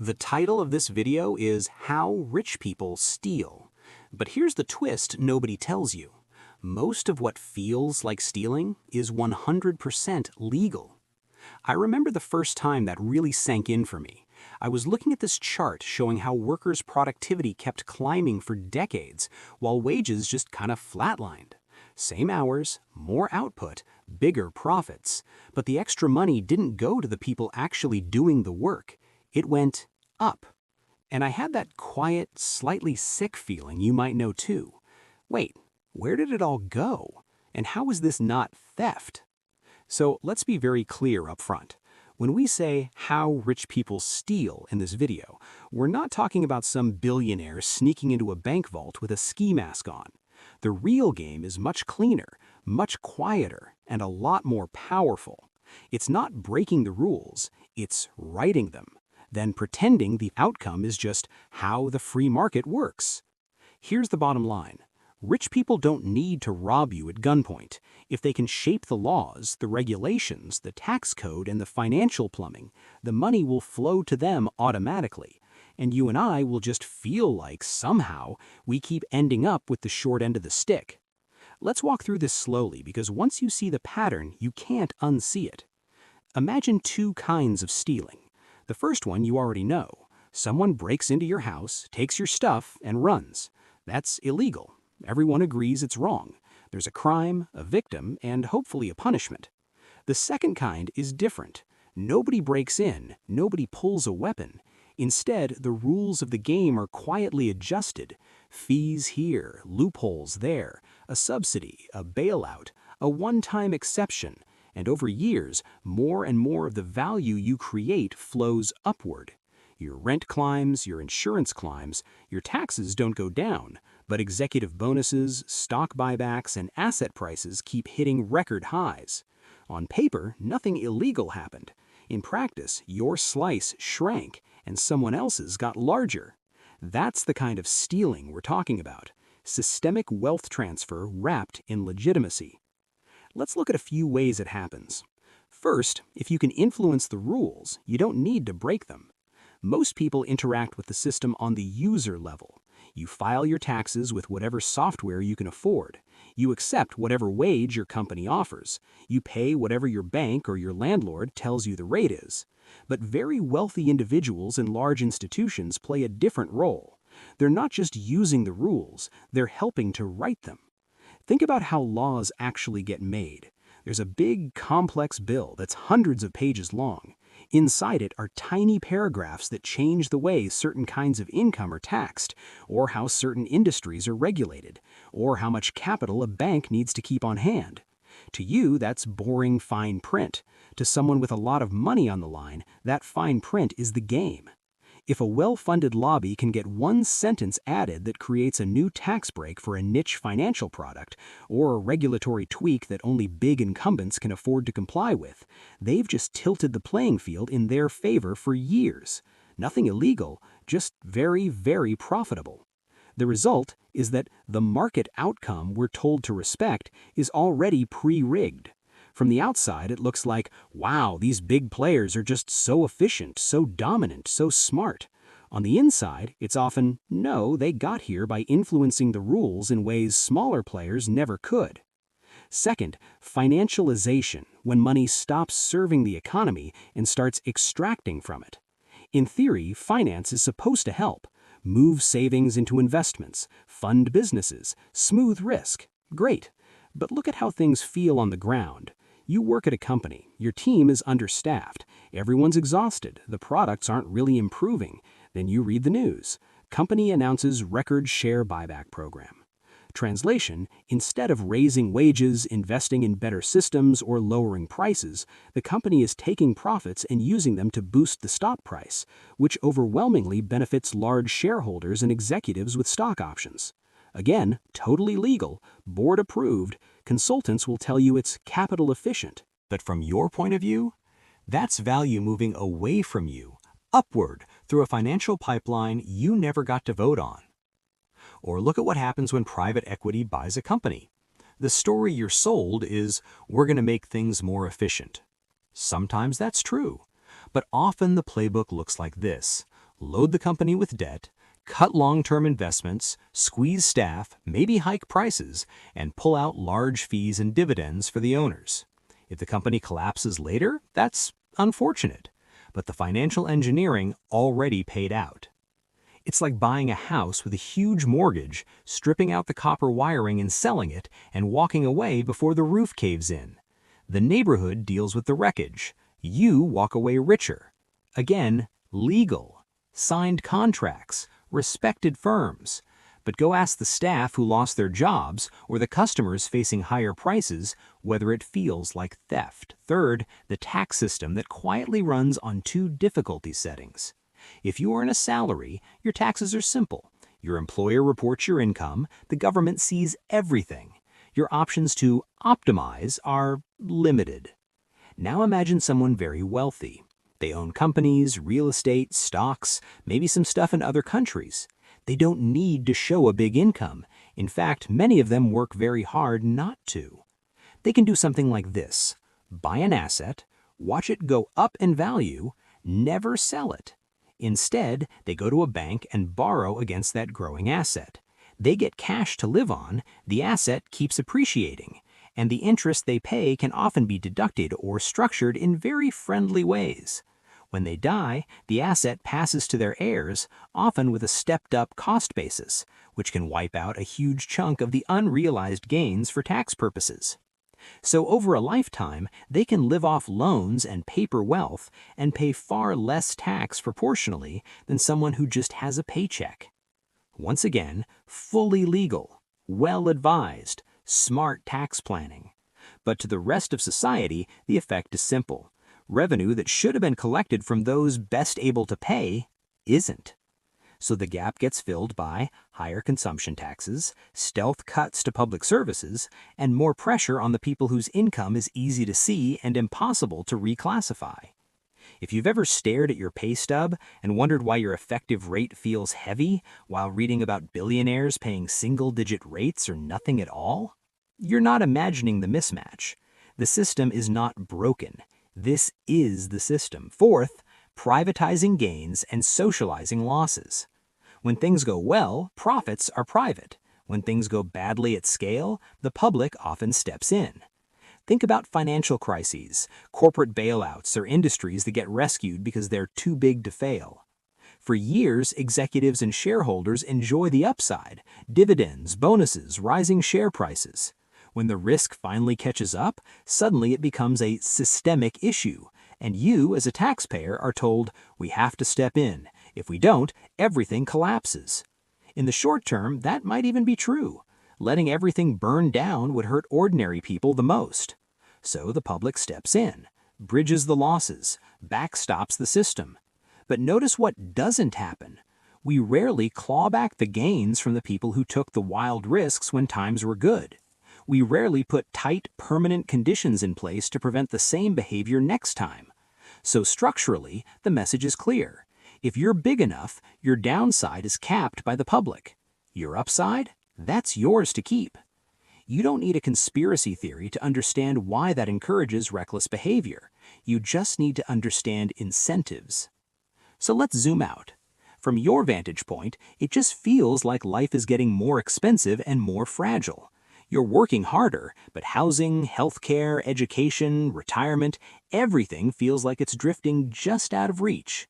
The title of this video is How Rich People Steal. But here's the twist nobody tells you. Most of what feels like stealing is 100% legal. I remember the first time that really sank in for me. I was looking at this chart showing how workers' productivity kept climbing for decades, while wages just kind of flatlined. Same hours, more output, bigger profits. But the extra money didn't go to the people actually doing the work. It went up. And I had that quiet, slightly sick feeling you might know too. Wait, where did it all go? And how is this not theft? So let's be very clear up front. When we say how rich people steal in this video, we're not talking about some billionaire sneaking into a bank vault with a ski mask on. The real game is much cleaner, much quieter, and a lot more powerful. It's not breaking the rules, it's writing them, then pretending the outcome is just how the free market works. Here's the bottom line. Rich people don't need to rob you at gunpoint. If they can shape the laws, the regulations, the tax code, and the financial plumbing, the money will flow to them automatically. And you and I will just feel like somehow we keep ending up with the short end of the stick. Let's walk through this slowly because once you see the pattern, you can't unsee it. Imagine two kinds of stealing. The first one you already know. Someone breaks into your house, takes your stuff, and runs. That's illegal. Everyone agrees it's wrong. There's a crime, a victim, and hopefully a punishment. The second kind is different. Nobody breaks in, nobody pulls a weapon. Instead, the rules of the game are quietly adjusted. Fees here, loopholes there, a subsidy, a bailout, a one-time exception. And over years, more and more of the value you create flows upward. Your rent climbs, your insurance climbs, your taxes don't go down, but executive bonuses, stock buybacks, and asset prices keep hitting record highs. On paper, nothing illegal happened. In practice, your slice shrank and someone else's got larger. That's the kind of stealing we're talking about. Systemic wealth transfer wrapped in legitimacy. Let's look at a few ways it happens. First, if you can influence the rules, you don't need to break them. Most people interact with the system on the user level. You file your taxes with whatever software you can afford. You accept whatever wage your company offers. You pay whatever your bank or your landlord tells you the rate is. But very wealthy individuals in large institutions play a different role. They're not just using the rules, they're helping to write them. Think about how laws actually get made. There's a big, complex bill that's hundreds of pages long. Inside it are tiny paragraphs that change the way certain kinds of income are taxed, or how certain industries are regulated, or how much capital a bank needs to keep on hand. To you, that's boring fine print. To someone with a lot of money on the line, that fine print is the game. If a well-funded lobby can get one sentence added that creates a new tax break for a niche financial product, or a regulatory tweak that only big incumbents can afford to comply with, they've just tilted the playing field in their favor for years. Nothing illegal, just very, very profitable. The result is that the market outcome we're told to respect is already pre-rigged. From the outside, it looks like, wow, these big players are just so efficient, so dominant, so smart. On the inside, it's often, no, they got here by influencing the rules in ways smaller players never could. Second, financialization, when money stops serving the economy and starts extracting from it. In theory, finance is supposed to help. Move savings into investments, fund businesses, smooth risk. Great. But look at how things feel on the ground. You work at a company, your team is understaffed, everyone's exhausted, the products aren't really improving. Then you read the news. Company announces record share buyback program. Translation, instead of raising wages, investing in better systems, or lowering prices, the company is taking profits and using them to boost the stock price, which overwhelmingly benefits large shareholders and executives with stock options. Again, totally legal, board approved, consultants will tell you it's capital efficient. But from your point of view, that's value moving away from you, upward, through a financial pipeline you never got to vote on. Or look at what happens when private equity buys a company. The story you're sold is, we're going to make things more efficient. Sometimes that's true, but often the playbook looks like this. load the company with debt, cut long-term investments, squeeze staff, maybe hike prices, and pull out large fees and dividends for the owners. If the company collapses later, that's unfortunate, but the financial engineering already paid out. It's like buying a house with a huge mortgage, stripping out the copper wiring and selling it, and walking away before the roof caves in. The neighborhood deals with the wreckage. You walk away richer. Again, legal. Signed contracts. Respected firms. But go ask the staff who lost their jobs or the customers facing higher prices whether it feels like theft. Third, the tax system that quietly runs on two difficulty settings. If you earn a salary, your taxes are simple. Your employer reports your income, the government sees everything. Your options to optimize are limited. Now imagine someone very wealthy. They own companies, real estate, stocks, maybe some stuff in other countries. They don't need to show a big income. In fact, many of them work very hard not to. They can do something like this: buy an asset, watch it go up in value, never sell it. Instead, they go to a bank and borrow against that growing asset. They get cash to live on, the asset keeps appreciating, and the interest they pay can often be deducted or structured in very friendly ways. When they die, the asset passes to their heirs, often with a stepped-up cost basis, which can wipe out a huge chunk of the unrealized gains for tax purposes. So over a lifetime, they can live off loans and paper wealth and pay far less tax proportionally than someone who just has a paycheck. Once again, fully legal, well-advised, smart tax planning. But to the rest of society, the effect is simple. Revenue that should have been collected from those best able to pay isn't. So the gap gets filled by higher consumption taxes, stealth cuts to public services, and more pressure on the people whose income is easy to see and impossible to reclassify. If you've ever stared at your pay stub and wondered why your effective rate feels heavy while reading about billionaires paying single-digit rates or nothing at all, you're not imagining the mismatch. The system is not broken. This is the system. Fourth, privatizing gains and socializing losses. When things go well, profits are private. When things go badly at scale, the public often steps in. Think about financial crises, corporate bailouts, or industries that get rescued because they're too big to fail. For years, executives and shareholders enjoy the upside, dividends, bonuses, rising share prices. When the risk finally catches up, suddenly it becomes a systemic issue, and you, as a taxpayer, are told, "We have to step in. If we don't, everything collapses." In the short term, that might even be true. Letting everything burn down would hurt ordinary people the most. So the public steps in, bridges the losses, backstops the system. But notice what doesn't happen. We rarely claw back the gains from the people who took the wild risks when times were good. We rarely put tight, permanent conditions in place to prevent the same behavior next time. So structurally, the message is clear. If you're big enough, your downside is capped by the public. Your upside? That's yours to keep. You don't need a conspiracy theory to understand why that encourages reckless behavior. You just need to understand incentives. So let's zoom out. From your vantage point, it just feels like life is getting more expensive and more fragile. You're working harder, but housing, healthcare, education, retirement, everything feels like it's drifting just out of reach.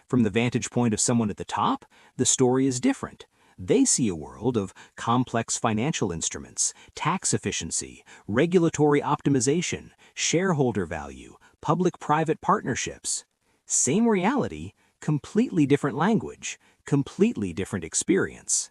From the vantage point of someone at the top, the story is different. They see a world of complex financial instruments, tax efficiency, regulatory optimization, shareholder value, public-private partnerships. Same reality, completely different language, completely different experience.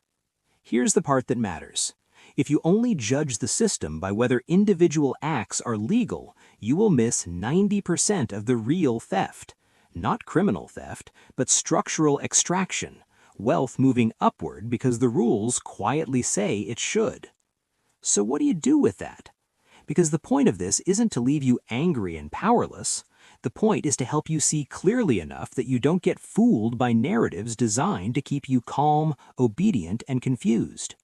Here's the part that matters. If you only judge the system by whether individual acts are legal, you will miss 90% of the real theft. Not criminal theft, but structural extraction. Wealth moving upward because the rules quietly say it should. So what do you do with that? Because the point of this isn't to leave you angry and powerless. The point is to help you see clearly enough that you don't get fooled by narratives designed to keep you calm, obedient, and confused.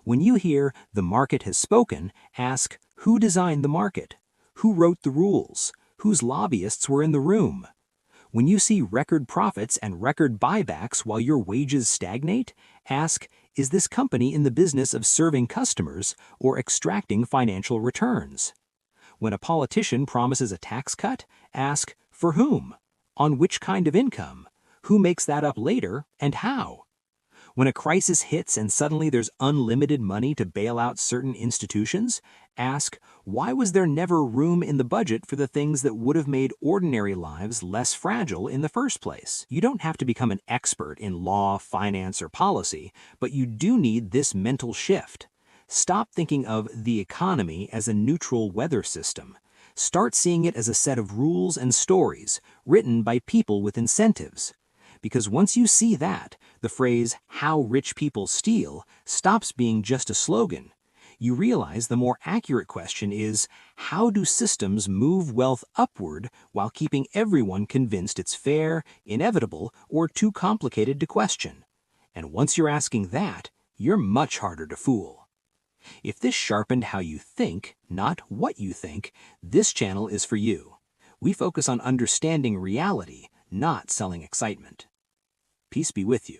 When you hear "the market has spoken," ask, who designed the market? Who wrote the rules? Whose lobbyists were in the room? When you see record profits and record buybacks while your wages stagnate, ask, is this company in the business of serving customers or extracting financial returns? When a politician promises a tax cut, ask, for whom? On which kind of income? Who makes that up later, and how? When a crisis hits and suddenly there's unlimited money to bail out certain institutions, ask, why was there never room in the budget for the things that would have made ordinary lives less fragile in the first place? You don't have to become an expert in law, finance, or policy, but you do need this mental shift. Stop thinking of the economy as a neutral weather system. Start seeing it as a set of rules and stories written by people with incentives. Because once you see that, the phrase, how rich people steal, stops being just a slogan. You realize the more accurate question is, how do systems move wealth upward while keeping everyone convinced it's fair, inevitable, or too complicated to question? And once you're asking that, you're much harder to fool. If this sharpened how you think, not what you think, this channel is for you. We focus on understanding reality, not selling excitement. Peace be with you.